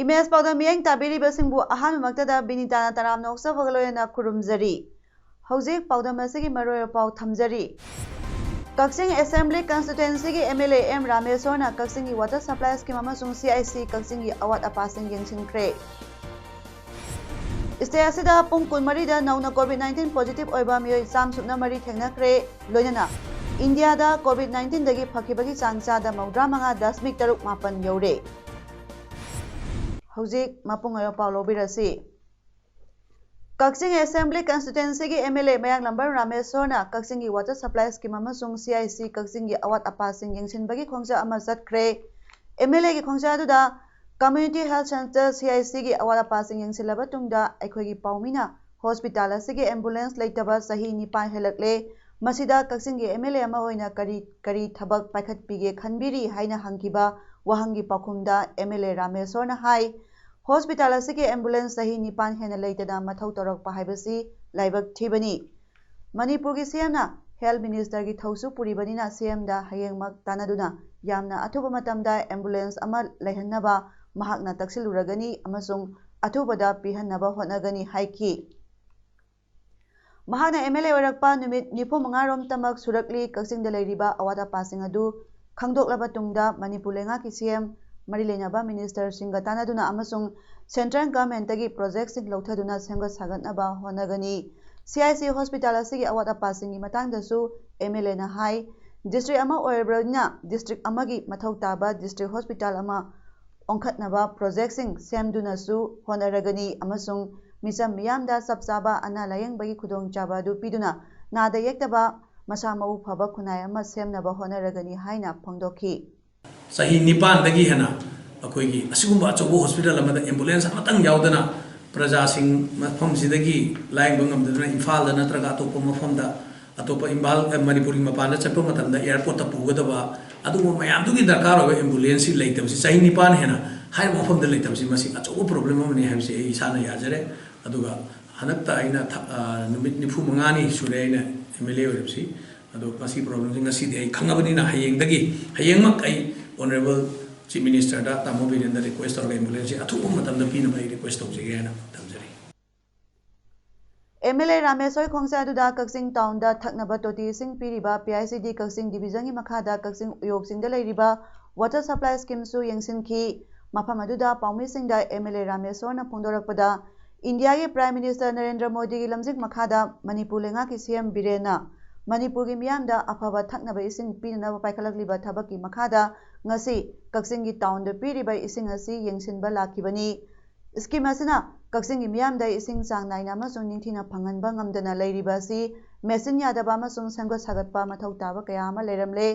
image पाउदा मियंग ताबेरी बसिंगबु Ahaan मक्तदा बिनिताना तराम नोक्सा बगलोयना खुरुमजरी हौजिक पाउदा मसिगी मरोय पाउ थमजरी कक्सिंग असेंबली कंस्टिट्युएंसी की एमएलए एम रामेश्वरना कक्सिंग की वाटर सप्लाई स्कीम अमसुंग सीआईसी कक्सिंग की अवात अपासिंग यंगसिनख्रे स्टेसिदा पुंग कुनमरीदा नौना कोविड-19 पॉजिटिव ओइबा मियोय चाम सुपना मरी थेंगनाख्रे लोयना इंडियादा कोविड-19 दगी फखिबगी चांगचादा मौद्रा मंगा दशमिक तरुक मापन यौरे हौजिक मपुंग अयो पाउलोबिरसी कक्सिंग असेंबली कंस्टिट्युएंसी की एमएलए मयांग लंबर रामेश्वरना कक्सिंग की वाटर सप्लाई स्कीम अमसुंग सीआईसी कक्सिंग की अवात अपासिंग यंगसिनबगी खोंगचा अमा चटख्रे एमएलए की खोंगचा दुदा कम्युनिटी हेल्थ सेंटर सीआईसी की अवात अपासिंग यंगसिलबा तुंगदा अखोगी पाउमिना हॉस्पिटल असिगी एम्बुलेंस लेटबा सही निपान हेलकले मसिदा कक्सिंग की एमएलए अमा होइना करी थबक पाइखटपीगे खनबिरी हाइना हंगिबा वहंगी पाखुमदा एमएलए रामेश्वरना हाई हॉस्पिटल असिगी एम्बुलेंस सही निपान हेना लेटना मथौ तौरकपा हाइबसी लाइबक थीबनी मणिपुर की सीएमना हेल्थ मिनिस्टर की थौसु पुरीबनीना सीएमदा हयेंगमक तानादुना यामना अथुबा मतमदा एम्बुलेंस अमा लेहन्नबा महाकना तक्सिलुरगनी अमसुंग अथुबदा पिहन्नबा होनगनी हाइकी महाकना एमएलए ओरकपा नुमित 95 रोम तमक सुरकली कक्सिंगदा लेरिबा अवादा पासिंग अदु खंगदोकलबा तुंगदा मणिपुर लेंगा की सीएम मरी लेनाबा मिनिस्टर सिंह तानादुना अमसुंग सेंट्रल गवर्नमेंट की प्रोजेक्ट सिंह लौथदुना सेमगत सागतनबा होनगनी सीआईसी हॉस्पिटल असिगी अवात अपासिंगी मतांगदसु एमएलए ना हाई डिस्ट्रिक्ट अमा ओइरब्रना डिस्ट्रिक्ट अमागी मथौ ताबा डिस्ट्रिक्ट हॉस्पिटल अमा ओंखतनबा प्रोजेक्ट सिंह सेमदुनासु होनरगनी अमसुंग मिसम मियामदा सबचाबा अना लायंगबगी खुदोंग चाबा दु पिदुना नादा येक्तबा मसा मऊ फबा खुनाय अमा सेमनबा होनरगनी हाइना फोंदोखी सही निपान दगी है ना अखोगी असिगुंबा अचौबो हॉस्पिटल अमदा एम्बुलेंस अमतंग यावदना प्रजा सिंह मफम सिदगी लायंग बंगमदना इम्फाल दा नत्रगा अतोप मफमदा अतोप इम्फाल मणिपुरी मपान चटपो मतमदा एयरपोर्ट ता पुगदबा अदुगो मयामदुगी दरकार होबे एम्बुलेंस लेतबसी सही निपान है ना हाय मफमदा लेतबसी मसी अचौबो प्रॉब्लम अमने हमसे इसाना याजरे अदुगा हनक्ता आइना नुमित 95 सुरे आइना एमएलए ओरबसी अदो मसी प्रॉब्लम सिंग असी दे खंगबनिना हयेंगदगी हयेंगमक आई ऑनरेबल चीफ मिनिस्टर दा तामो बिरेंद्र रिक्वेस्ट और एम्बुलेंस अथुब मतमदा पीनबा रिक्वेस्ट तौजगे ना तमजरी एमएलए रामेश्वर खोंगसादुदा कक्सिंग टाउन दा थकनबा तोटी सिंह पीरिबा पीआईसीडी कक्सिंग डिवीजन की मखादा कक्सिंग उयोगसिंग दा लेरिबा वाटर सप्लाई स्कीम सु यंगसिनखी मफम अदुदा पाउमिसिंग दा एमएलए रामेश्वर ना फोंदोरकपदा इंडिया के प्राइम मिनिस्टर नरेंद्र मोदी की लमजिक मखादा मणिपुर लेंगा की सीएम बिरेना मणिपुर की मियामदा अफबा थकनबा इसिंग पीननबा पाइखलकलिबा थबकी मखादा ngasi कक्सिंग की टाउन द पीरिबा इसिंग असी यंगसिनबा लाखिबनी स्कीम असिना कक्सिंग की मियामदा इसिंग चांग नाइना अमसुंग निंथिना फंगनबा ngamdana लेरिबा सी मेसिन यादबा अमसुंग संगत सागतपा मथौ ताबा कया अमा लेरमले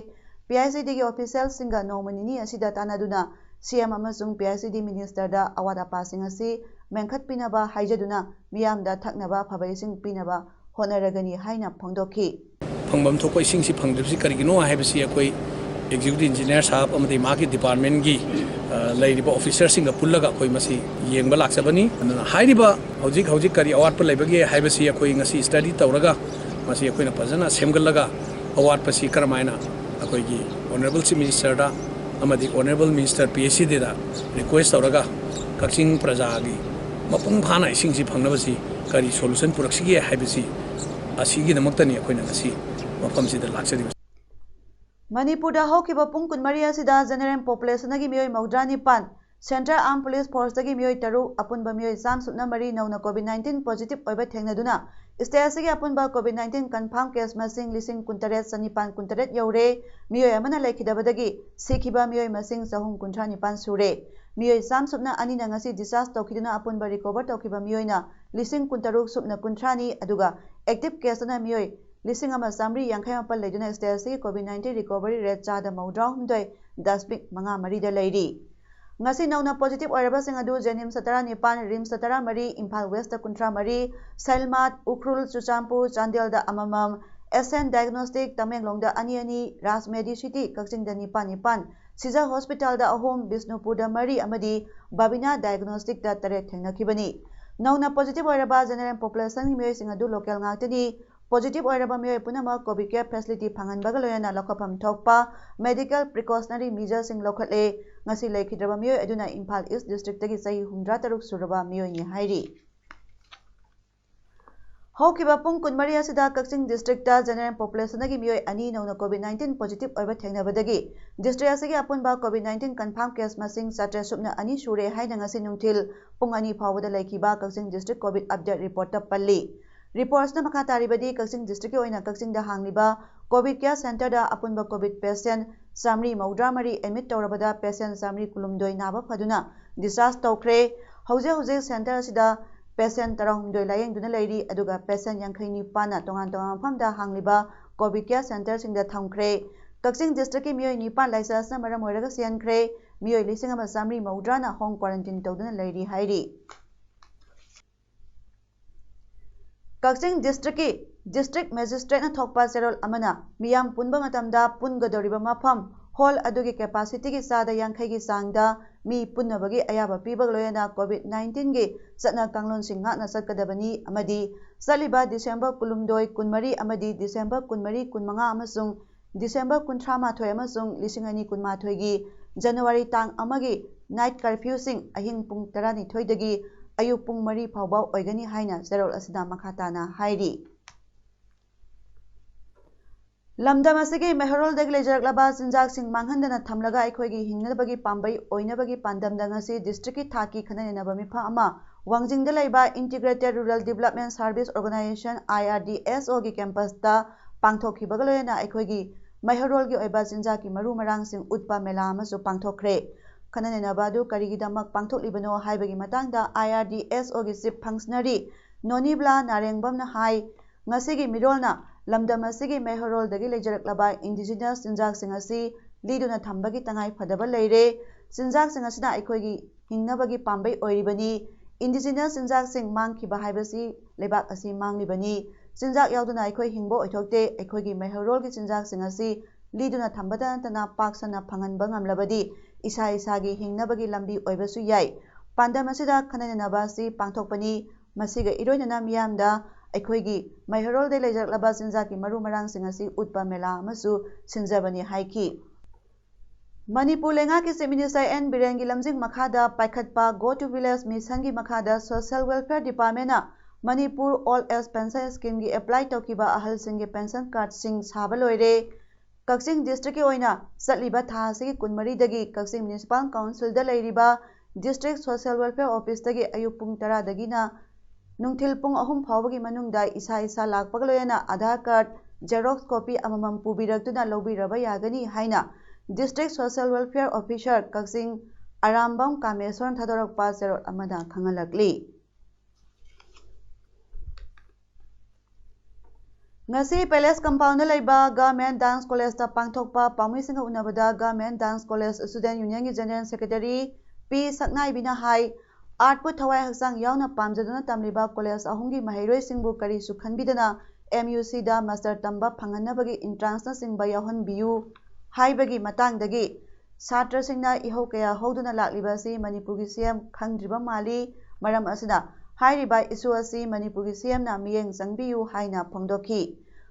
पीआईसीडी की ऑफिशियल सिंगा नोमनिनी असिदा तानादुना सीएम अमसुंग पीआईसीडी मिनिस्टर दा अवादा पासिंग असी मेंखत पिनबा हाइजदुना मियामदा थकनबा फबा इसिंग पिनबा होनरगनी हाइना फोंदोखी फंगबम थोको इसिंग सि फंगदबसि करिगिनो हाइबसि अखोई एग्जीक्यूटिव इंजीनियर साहब अमदी मागी डिपार्टमेंट की लेरिबा ऑफिसर सिंग पुल्लगा अखोई मसी येंगबा लाक्सबनी हाइरिबा हौजिक हौजिक करी अवार्ड पर लेबगे हाइबसि अखोई ngasi स्टडी तौरगा मसी अखोइना फजना सेमगलगा अवार्ड पसी करमाइना अखोइगी ऑनरेबल चीफ मिनिस्टर दा अमदी ऑनरेबल मिनिस्टर पीएससी दा रिक्वेस्ट तौरगा कक्सिंग प्रजागी मपुंग फाना इसिंग सि फंगनबसि करी सॉल्यूशन पुरक्सिगे हाइबसि असिगी नमक्तनी अखोइना ngasi मफमसिदा लाक्सदि मणिपुर होकिबा पुंग कुनमरी असिदा जनरल पॉपुलेशन की मियोय मौद्रा निपान सेंट्रल आर्म पुलिस फोर्स की मियोय तरु अपुनबा मियोय चाम सुपना मरी नौना कोविड-19 पॉजिटिव ओइबा थेंगनदुना स्टेट से अपुनबा कोविड-19 कंफर्म केस मसिंग लिसिंग कुंतरेट सनिपान कुंतरेट यौरे मियोय अमना लेखिदबदगी सिखिबा मियोय मसिंग सहुम कुंथ्रा निपान सुरे मियोय चाम सुपना अनि नंगसी डिस्चार्ज तौखिदुना अपुनबा रिकवर तौखिबा मियोयना लिसिंग कुंतरुक सुपना कुंथ्रानी अदुगा एक्टिव केसना मियोय लिसिंग अमा सामरी यांखै मपल लेदुना स्टेट से कोविड-19 रिकवरी रेट चादा मौद्रा हुमदोय 10.5 मरी दा लेरी ngasi nauna positive oiraba sing adu Jenim 19 Rim 13 Imphal West 34 Selmat Ukhrul Chuchampur Chandel da amamam SN Diagnostic Tamenglong da ani Ras Medicity Kakching da 9 Siza Hospital da ahom Bisnupur da mari amadi Babina Diagnostic da tarek thengnakhibani nauna positive oiraba general population mi sing adu local ngakti positive oiraba mi punama covid care facility phangan bagaloyana lokhapam thokpa medical precautionary measures sing lokhale ngasi lekhidraba mi aduna Imphal East district tagi sahi 13 suraba mi ni hairi Hokiba pung kunmari asida Kakching district ta general population agi mi ani nauna covid-19 positive oiba thengnabadagi district asigi apunba covid-19 confirm case masing satra subna ani sure haina ngasi nungthil pung ani phawada laikhiba Kakching district covid update report ta palli reports na makha taribadi Kakching district ki oina Kakching da hangliba covid care center da apunba covid patient samri maudramari admit tawrabada patient samri kulumdoi naba phaduna discharge tawkhre hauze center asida patient tarahumdoi layengduna leiri aduga patient yankhai pana tongan mafamda hangliba covid care center singda thamkhre Kakching district ki mioi nipan laisa asna maram oiraga siankhre mioi lising ama samri maudrana home quarantine tawduna leiri hairi Kakching district ki district magistrate na thokpa serol amana miyam punba matamda pungadoriba mafam hall adugi capacity ki sada yankhai gi sangda mi punnabagi ayaba pibag loyana covid-19 gi satna kanglon singha na sakadabani amadi saliba December kulumdoi kunmari amadi December kunmari kunmanga amasung December kunthama thoi amasung lisingani kunmathoi gi January tang amagi night curfew sing ahing pung 12 dagi ayuk pung 3 phawba oigani haina serol asida makhatana hairi Lamdam asigi mehrol deg lejaklaba sinjak sing manghandana thamlaga aikhoigi hingnabagi pambai oinabagi pandamda ngasi district ki thaki khananaba mifa ama wangjingda laiba integrated rural development service organization IRDSO gi campus ta pangthokhibaga loyana aikhoigi mehrol gi oiba sinjak ki maru marang sing utpa mela amasu pangthokre khananaba du karigidamak pangthoklibano haibagi matangda IRDSO gi chief functionary Nonibla Narengbam na hai ngasigi mirolna lamdam asigi mehrol dagi lejaklaba indigenous sinjak sing asi liduna thambagi tangai phadaba leire sinjak sing asina aikhoigi hingnabagi pambai oiribani indigenous sinjak sing mangkhiba haibasi lebak asi manglibani sinjak yauduna aikhoi hingbo oithokte aikhoigi mehrol gi sinjak sing asi liduna thambada tana paksana phanganba ngamlabadi isa gi hingnabagi lambi oibasu yai pandam asida khananaba si pangthokpani masiga iroinana miyamda aikhoigi mehrol de lejaklaba sinjaki maru marang singasi utpa mela amasu sinjabani haiki Manipur lenga ki Chief Minister N Biren gi lamjing makhada paikhatpa go to village mission gi makhada social welfare department na Manipur all age pension scheme gi apply tawkiba ahal sing gi pension card sing saba loire Kakching district ki oina satliba tha sigi kunmari dagi Kakching municipal council da leiriba district social welfare office dagi ayuk pung 10 dagi na nungthil pung ahum phawbagi manungda isa lakpagaloyana Aadhaar card Xerox copy amamam pubirakduna lobiraba yagani haina district social welfare officer Kakching Arambam Kameswaran Thadorakpa serot amada khangalakli ngasi palace compound laiba government dance college ta pangthokpa pamuisinga unabada government dance college student union gi general secretary P Saknai bina hai art pu thawai haksang yauna pamjaduna tamliba college ahungi mahairoi singbu kari su khanbidana MUC da master tamba phanganabagi entrance na singba yahan biu haibagi matangdagi satra singna ihau kaya hoduna lakliba si Manipur gi CM khangdriba mali maram asida hairiba isu asi Manipur gi CM na miyeng changbiu haina phongdokhi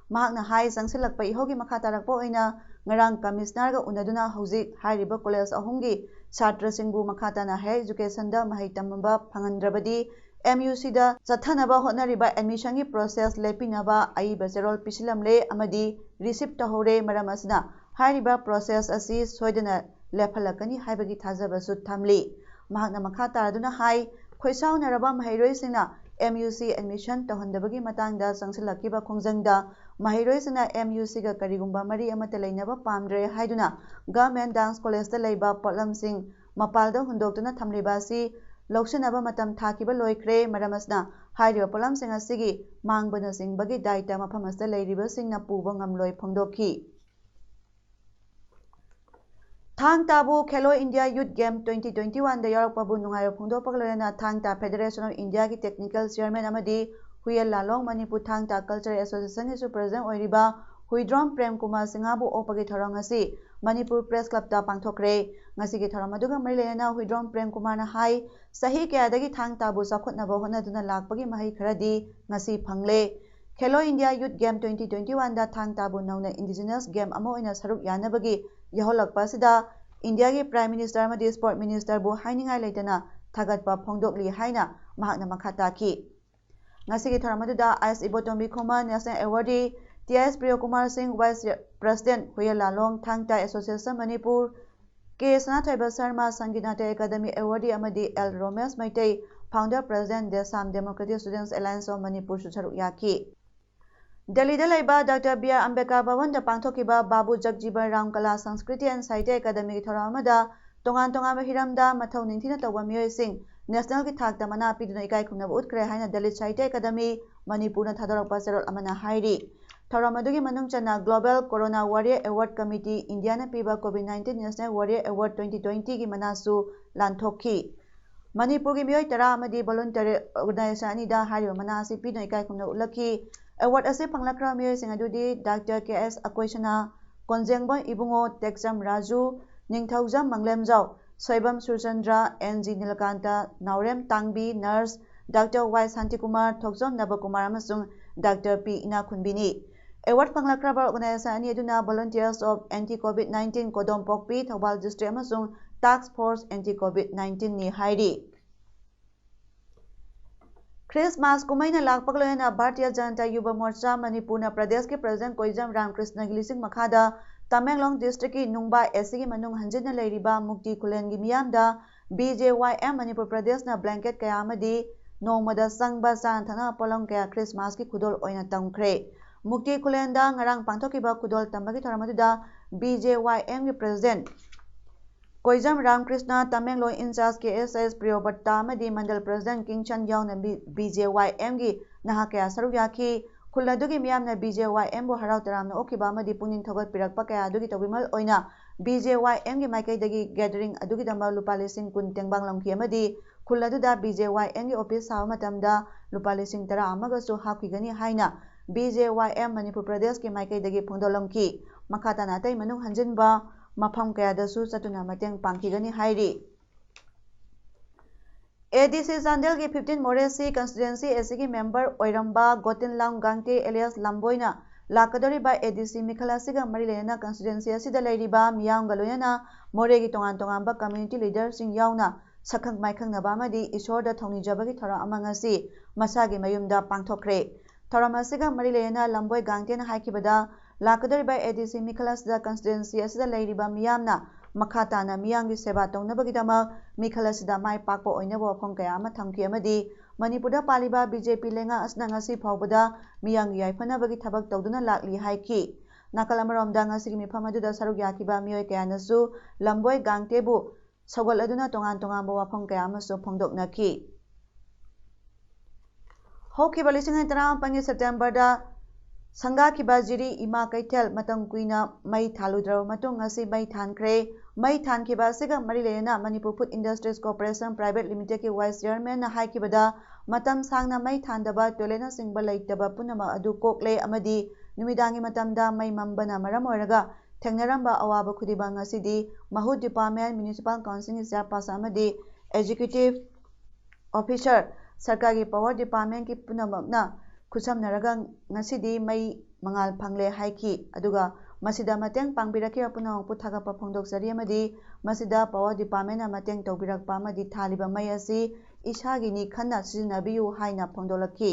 mahakna hai changsilakpa ihogi makhatarakpa oina ngarang commissioner ga unaduna hojik hairiba college ahungi Chatra singbu makhatana higher education da mahai tamaba phangandrabadi MUC da chathanaba hotnariba admission gi process lepinaba ai bacherol pisilamle amadi receipt tahore maram asina hairiba process asi soidana lephalakani haibagi thajaba su thamli mahakna makhataraduna hai khoisaunaraba mahairoi singna MUC admission tahandabagi matangda changsilakiba khongjangda mahairoi singna MUC ga karigumba mari amata leinaba pamdre haiduna government dance college da leiba potlam sing mapalda hundoktuna thamliba si loksinaba matam thakiba loikhre maramasna hairiba potlam sing asigi mangbana singbagi daita maphamasta leiriba singna puba ngamloi phongdokhi Thang ताबू Khelo India youth game 2021 दा यारकपाबू नुंगायो फोंदोकपग लोयना थांग ता federation of India की technical chairman अमदी हुयल लालोंग Manipur थांग ता cultural association की president ओइरिबा हुइद्रोम Prem Kumar सिंगाबू ओपगी थरंग असि Manipur press club ता पांगथोकरे ngasi थरम अदुगा मरि लेना हुइद्रोम प्रेम कुमार ना हाई सही कयादगी थांग ताबू सखुतनबो होनदुना लाकपगी महै खरदी ngasi फंगले खेलो इंडिया यूथ गेम 2021 दा थांग ताबू नौना इंडिजिनस गेम अमा ओइना सरुक यानबगी यहोलकपासिदा इंडिया की प्राइम मिनिस्टर अमदी स्पोर्ट मिनिस्टर बु हाइनिंगाई लेतना थागतपा फोंदोकली हाइना महाकना मखा ताकी ngasi की थरम अदुदा आइस इबोटोमी खोमा national awardee TS Priyo Kumar Singh vice president Huyel Lalong Thangta association Manipur के सनाथोइबा शर्मा संगीत नाट्य एकेडमी अवार्डी अमदी L Romesh Meitei founder president Desam democratic students alliance of Manipur सुसरुक याकी दिल्ली लाइबा doctor B R Ambedkar Bhavan दा पांथोकिबा बाबू जगजीवन राम कला संस्कृति एंड साहित्य एकेडमी की थौरामदा तोंगान तोंगान हिरमदा मथौ निंथिना तौबा मियोइसिंग नेशनल की थाकता मना पिदुना इकाई खुमनब उतक्रे हाइना दलित साहित्य एकेडमी मणिपुरना थादरकपा सेरोल अमना हाइरी थौरामदुगी मनुंग चना global corona warrior award committee Indiana पीबा कोविड-19 नेशनल वॉरियर अवार्ड 2020 की मनासु लांथोकी मणिपुर की मियोइ तरा अमदी वॉलंटियर ऑर्गेनाइजेशन अनिदा हाइरिबा मनासि पिदुना इकाई खुमनब उलकी अवार्ड असे फंगलक्रा मियोइसिंग अदुदी डॉक्टर के एस अकोइसना Kongjengbam Ibungo Tekcham Raju Ningthoujam Mangalemjao Soibam Surchandra N G Nilkanta Naorem Tangbi nurse doctor Y Shantikumar Thokchom Nabakumar अमसुंग डॉक्टर पी इना खुनबिनी अवार्ड फंगलक्रा ऑर्गेनाइजेशन अनि अदुना वॉलंटियर्स ऑफ एंटी कोविड-19 कोदोम पोकपी थौबाल डिस्ट्रिक्ट अमसुंग टास्क फोर्स एंटी कोविड-19 नि हाइरी क्रिसमस कुमैना लाकपक लोयना भारतीय जनता युवा मोर्चा मणिपुर प्रदेश के प्रेसिडेंट कोइजम रामकृष्ण गिलिसिंग मखादा तमेंगलोंग डिस्ट्रिक्ट की नुंगबा एसी की मनुंग हंजिना लेरिबा मुक्ति खुलेन की मियामदा बीजेवाईएम मणिपुर प्रदेश ना ब्लैंकेट कया अमदी नोंगमदा संगबा चान थना पोलोंग कया क्रिसमस की खुदोल ओइना तंगख्रे मुक्ति खुलेनदा ngarang पांथोकिबा खुदोल तंबगी थरमदुदा बीजेवाईएम की प्रेसिडेंट कोइजम रामकृष्ण तमेंगलों इंचार्ज के एसएस प्रियोबट्टा अमदी मंडल प्रेसिडेंट किंगचन याउना बीजेवाईएम की नहा कया सरुक याखी खुलदुगी मियामना बीजेवाईएम बु हराव तरामना ओखिबा अमदी पुनिंग थोगत पिरकपा कया अदुगी तौबिमल ओइना बीजेवाईएम की माइकैदगी गैदरिंग अदुगी दंबा लुपा लिसिंग कुन तेंगबांग लंखी अमदी खुलदुदा बीजेवाईएम की ऑफिस साव मतमदा लुपा लिसिंग तरा अमगसु हाखिगनी हाइना बीजेवाईएम मणिपुर प्रदेश की माइकैदगी फोंदोलंखी मखाता नातै मनुंग हंजिनबा मफम कयादसु चतुना मतेंग पांखिगनी हाइरी एडीसी चांदेल की 15 मोरेसी कंस्टिट्युएंसी एसी की मेंबर ओइरंबा गोटिनलाम गांगते एलियस लंबोइना लाकदोरिबा एडीसी मिखलासिगा मरि लेना कंस्टिट्युएंसी असिदा लेरिबा मियांग गलोयना मोरे की तोंगान तोंगानबा कम्युनिटी लीडर सिंग याउना सखंग माइखंगनबा अमदी ईश्वरदा थौनिजबगी थौरा अमंगसी मसागी मयुमदा पांथोखरे थौरामसिगा मरि लेना लंबोय गांगतेना हाइखिबदा लाकदोरिबा एडीसी मिखलासिदा कंस्टिट्युएंसी असिदा लेरिबा मियामना मखाताना मियांगी सेवा तौनबगीदमक मिखलासिदा माय पाकपा ओइनबो वफम कया अमा थमखि अमदी मणिपुरदा पालिबा बीजेपी लेंगा असना ngasi फावबदा मियांगी याइफनबगी थबक तौदुना लाकली हाइखि नाकल अमरोमदा ngasi की मिफम अदुदा सरुक याखिबा मियोय कयानसु लंबोय गांगतेबु सगोल अदुना तोंगान तोंगानबो वफम कया अमसु फोंदोकनखि होखिबा लिसिंग 15 सेप्टेम्बरदा संगाखिबा जिरी इमा कैथेल मतम कुइना मई थालुद्रब मतुंग ngasi मई थानख्रे मई थानखिबा सिगा मरि लेना Manipur food industries corporation private limited के वाइस चेयरमैन ना हाइखिबदा मतम सांगना मई थानदबा टोलेना सिंगबा लेइतबा पुनम अदु कोकले अमदी नुमिदांगी मतमदा मई मम्बना मरम ओरगा थेंगनरंबा अवाब खुदिबा ngasiदी महूद डिपार्टमेंट म्युनिसिपल काउंसिल चेयरपर्सन अमदी एग्जीक्यूटिव ऑफिसर सरकार की पावर डिपार्टमेंट की पुनमकना खुसमनरगा ngasiदी मई मंगाल फंगले हाइखि अदुगा मसिदा मतेंग पांगबिरखिबा पुनमकपु थागपा फोंदोकसरी अमदी मसिदा पावर डिपार्टमेंट मतेंग तौबिरकपा अमदी थालिबा मई असि इसागिनी खन्ना सिजनबियु हाइना फोंदोलखि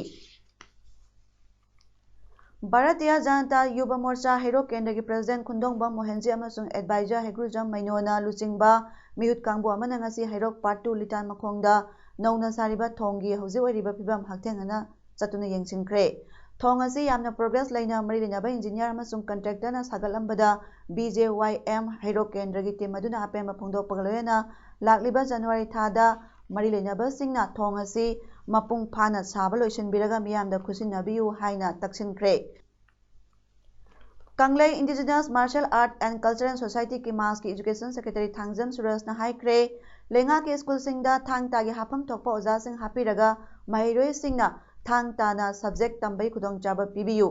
भारतीय जनता युवा मोर्चा हेरो केंद्र की प्रेसिडेंट खुंदोंबम मोहनजी अमसुंग एडवाइजर हेग्रुजम मैनोना लुचिंगबा मिहुत कांगबु अमना ngasi हेरोक पार्ट 2 लिटान मखोंगदा नौना सारिबा थोंगी हौजि ओरिबा फिबम हाक्थेंगना चतुना यंगसिंख्रे थोंग असि यामना प्रोग्रेस लेना मरि लेनाबा इंजीनियर अमसुंग कंट्रैक्टरना सागलंबदा बीजेवाईएम हेरो केंद्र की टीम अदुना अपेम फोंदोकपगलोयना लाक्लिबा जनवरी थादा मरि लेनाबा सिंगना थोंग असि मपुंग फाना साबा लोइसिनबिरगा मियामदा खुसिनबियु हाइना तक्सिनख्रे Kanglei Indigenous Martial Art and Cultural Society ki Mas ki Education Secretary Thangjam Suraj na haikre lenga ki school singda thang ta gi hapam thokpa oja sing hapiraga mahiroi singna thang ta na subject tambai khudong chaba pibiyu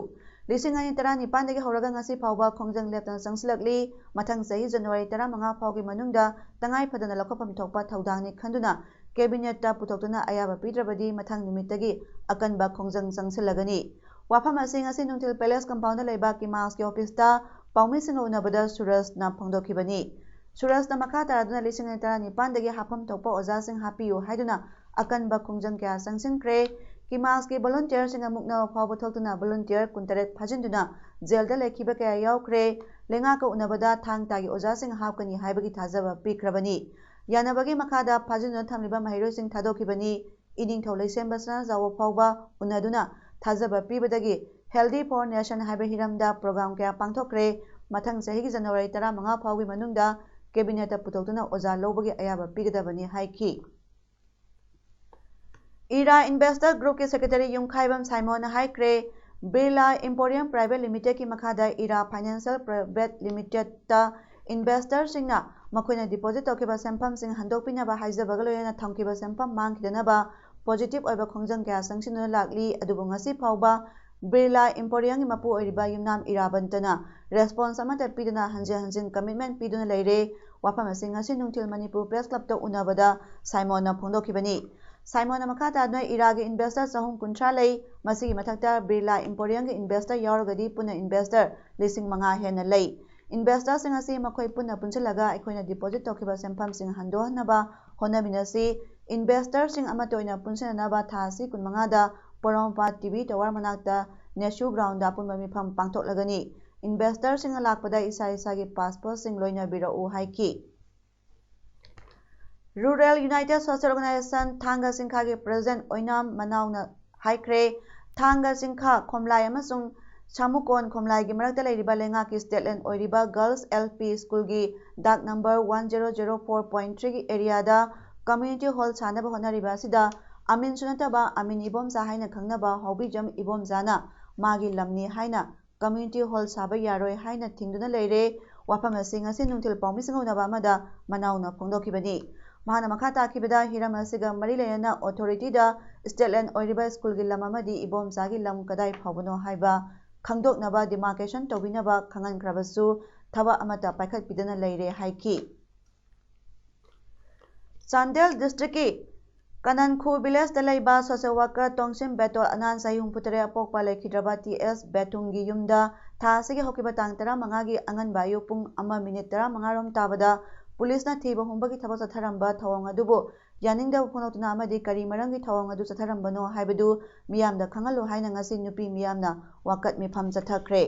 lising ani tara nipan dagi horaga ngasi phawba khongjang leptan sangsilakli mathang sahi January 15 phawgi manungda tangai phadana lakhopam thokpa thaudangni khanduna cabinet ta putoktuna ayaba pidrabadi mathang nimitagi akanba khongjang sangsilagani Wafam asing asi nungtil Palace Compound laiba ki Mas ki office ta paumi sing unabada Suraj na phongdokhibani Suraj na makha taraduna lising ani tara nipan dagi hapam thokpa oja sing hapiyu haiduna akanba khongjang kya sangsinkre ki Mas ki volunteer sing amukna phawba thoktuna volunteer kuntaret phajinduna jail da lekhiba kaya yaukre lenga ka unabada thang tagi oja sing hapkani haibagi thajaba pikrabani yanabagi makhada phajinduna thamliba mahiroi sing thadokhibani ining tholai sembasna jawo phawba unaduna Thajaba pibadagi Healthy for Nation haiba hiramda program kaya pangthokre mathang chahigi January 15 phawgi manungda cabinet ta putoktuna oja lobagi ayaba pigadabani haiki Ira Investor Group ke secretary Yungkhaibam Simon haikre Birla Emporium Private Limited ki makhada Ira Financial Private Limited ta investor singna makoina deposit tokiba sempam sing handokpina ba haijabaga loyana thamkiba sempam mangkidana ba Positive oiba khongjang kya sangsinuna lakli adubu ngasi phawba Birla Emporium gi mapu oiriba yumnam irabantana response amata piduna hanjin commitment piduna leire wafam asing ngasi nungtil Manipur Press Club to unabada Simon na phongdokhibani Simon na makhata adna Ira gi investor sahum kuntra lei masigi mathakta Birla Emporium gi investor yauragadi puna investor lising manga hena lei investor sing asi makhoi puna punchalaga aikoina deposit tokhiba sempam sing handohanaba honaminasi investor sing amatoina punsanaba thasi kunmangada Porompa TV Tower manakta Nesu ground da punba mifam pangthoklagani investor sing lakpada isa gi passport sing loina birau haiki Rural United Social Organization Thanga Singkha gi president oinam manauna haikre Thanga Singkha Khomlai amasung Chamukon Khomlai gi marakta leiriba lenga ki state land oiriba Girls LP School gi dak number 1004.3 gi area da Community Hall Sanaba Honariba Sida Amin Sunataba Amin Ibomza Haina Kangnaba Hobijam Ibomzana Magi Lamni Haina Community Hall Saba Yaroi Haina Tingduna Leire Wafam asing asi nungtil pawmising unaba amada manauna phongdokhibani Mahana makhata kibada hiram asiga mari leyana authority da state land oiriba school gi lam amadi Ibomza gi lam kadai phawbano haiba khangdoknaba demarcation tobinaba khangankrabasu thaba amata paikhat pidana leire haiki Chandel District ki Kanankhu Village da laiba social worker Tongsim Betol anan sahi humputare apokpa lekhidraba TS Betungi yumda thasigi hokiba tang 15 gi anganba yu pung 1 minute 15 rom tabada police na thiba humbagi thaba satharamba thawang adubo yaningda phonotuna amadi kari marangi thawang adu satharambano haibadu miyamda khangalu haina ngasi nupi miyamna wakat mifam chathakre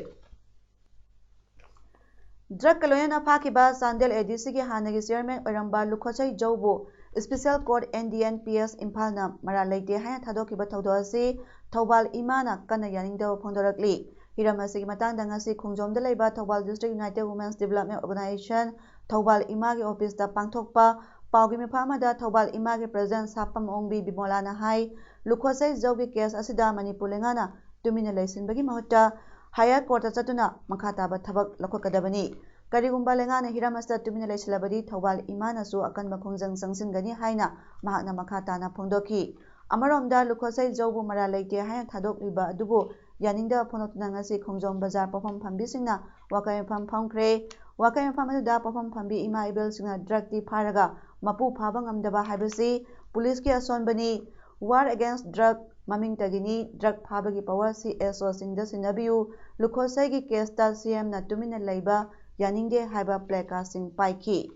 Drug Kaloyana Pakiba Sandel ADC ki Hanagi Chairman Oramba Lukhachai Jaubo Special Court NDNPS Imphalna Mara Leite Haina Thadokiba Thawdoasi Thawbal Imana Kana Yaningda Phongdorakli Hiramasi ki matangda ngasi Khongjomda leiba Thawbal District United Women's Development Organization Thawbal Imagi Office da pangthokpa pawgi mifamada Thawbal Imagi President Sapam Ongbi Bimolana Hai Lukhachai Jaubi case asida Manipur lengana tumina leisinbagi mahutta Higher Court chatuna makhataba thabak lakhokadabani karigumba lengana hiramasta tumina leisilabadi Thawbal Imana su akanba khongjang sangsingani haina mahakna makhatana phongdoki amaromda Lukhachai Jaubu mara leite haina thadokliba adubu yaningda phonotuna ngasi Khongjom Bazar perform phambisingna wakai pham phangkre wakai pham aduda perform phambi ima ibel singna drug ti pharaga mapu phaba ngamdaba haibasi police ki asonbani war against drug Maming tagini drug phabagi power CSO singda sinabiu Lukhachai gi case ta CM na tumina leiba yaningde haiba plaka sing paiki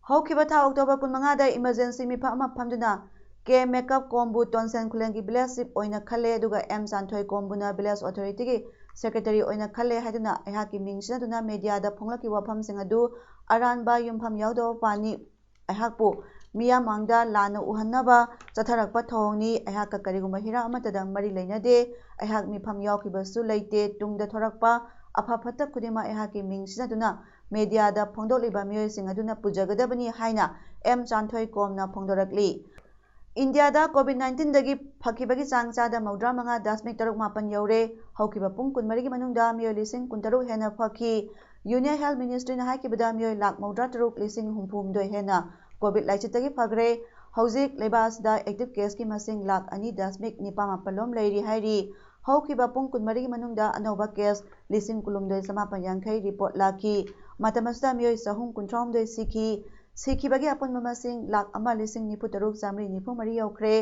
Hokiba tha October 15 da emergency mi phama phamduna ke makeup kombu tonsen khulengi village sip oina khale duga M Santhoi kombuna village authority gi secretary oina khale haiduna ayhaki mingsina duna media da phonglaki wafam sing adu aranba yumpham yawdo pani ayhakpu Mia Mangda Lana Uhanaba Chatharakpa Thongni Ayhaka Kariguma Hira Amatada Mari Lainade Ayhak Mifam Yaukibasu Leite Tungda Thorakpa Apapata Kudima Ayhaki Mingsinaduna Media da Phongdoliba Mioy Singaduna Pujagadabani Haina M Chanthoi Komna Phongdorakli इंडियादा कोविड-19 दगी फकीबगी चांग चादा मौद्रा मंगा दशमिक तरुक मापन you're हौकिबा पुंग कुनमरी की मनुंगदा मियोय लिसिंग कुनतरुक हेना फकी union health ministry ना हाइकिबदा मियोय लाख मौद्रा तरुक लिसिंग हुमफुमदोय हेना Covid लाइचितगी फगरे हौजिक लेबासदा active case की मसिंग लाख 2.9 लेरी हाइरी हौकिबा पुंग कुनमरी की मनुंगदा अनौबा case लिसिंग कुलुमदोय समापन यांखै रिपोर्ट लाखी मतमसदा मियोय सहूम कुंथ्रामदोय सिखिबगी अपुनबा मसिंग लाख 1,93,943 यौखरे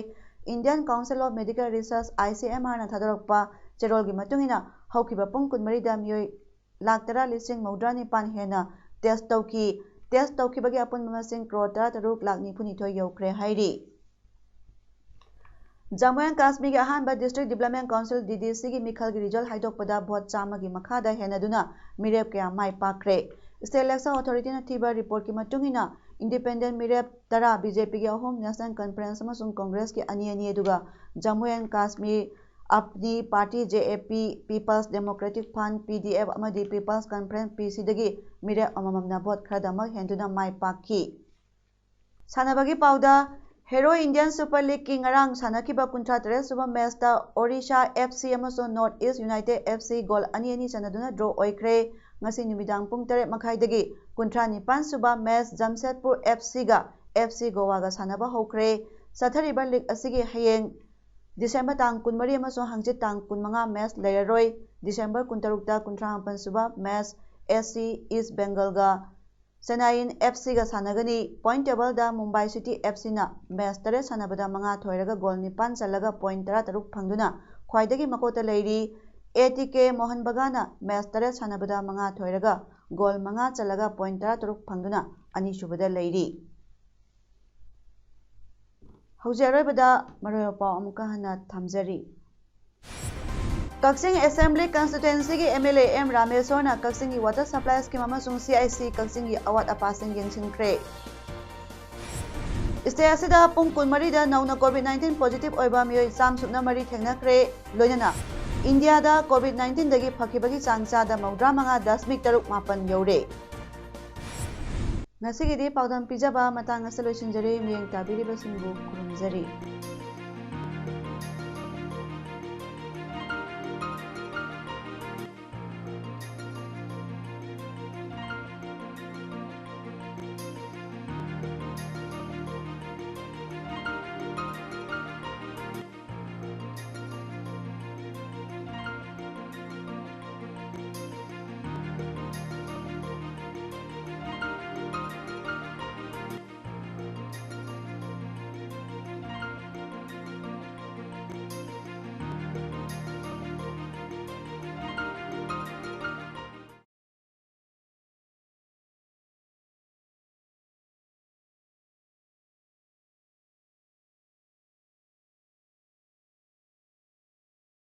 Indian council of medical research ICMR ना थादरकपा चेरोल की मतुंगिना हौकिबा पुंग कुनमरी दा मियोय लाख 10,9,9 हेना टेस्ट तौखिबगी अपुनबा मसिंग करोड़ 13,93,9 यौखरे हाइरी जम्मू एंड काश्मीर की अहानबा डिस्ट्रिक्ट डेवलपमेंट काउंसिल DDC की मिखल की रिजल्ट हाइदोकपदा भोट चामा की मखादा हेनदुना मिरेप कया माई पाखरे स्टेट इलेक्शन अथॉरिटी ना थीबा रिपोर्ट की मतुंगिना इंडिपेंडेंट मिरेप 10 BJP की अहोम नेशनल कॉन्फ्रेंस अमसुंग कांग्रेस की अनी अदुगा Jammu and Kashmir Apni Party JAP peoples democratic fund PDF अमदी पीपल्स कॉन्फ्रेंस PC दगी मिरेप अममना भोट खरदमक हेंदुना माई पाखी सानबगी पाउदा हेरो इंडियन सुपर लीग की ngarang sanakhiba 53 suba match ta Odisha FC amasong North East United FC goal ani sanaduna draw oikre ngasi numidang pung 3 makhai dagi 59 suba match Jamshedpur FC ga FC Goa ga sanaba hokre sathariba league asigi hayeng December tang 13 amasong hangjit tang 15 match leiraroi December 13 ta 58 suba match SC East Bengal ga Senayin FC ga sanagani point table da Mumbai City FC na match tare sanabada manga thoiraga goal 9 chalaga point 13 phangduna khwaidagi makota leiri ATK Mohan Bagana match tare sanabada manga thoiraga goal manga chalaga point 13 phangduna ani subada leiri haujarobada maroyopa amuka hana thamjari Kaksing Assembly Constituency की MLA M Rameswar na Kaksing की water supply scheme अमसुंग CIC Kaksing की award apasing yengsinkhre State asida pung kunmari da nauna COVID-19 positive oiba mioi sam supna mari thengnakre loinana India da COVID-19 dagi phakibagi changcha da maudra manga 10.6 yore Ngasigi di paudam pijaba matang asaloisinjari miyeng tabiri basingbu kurumjari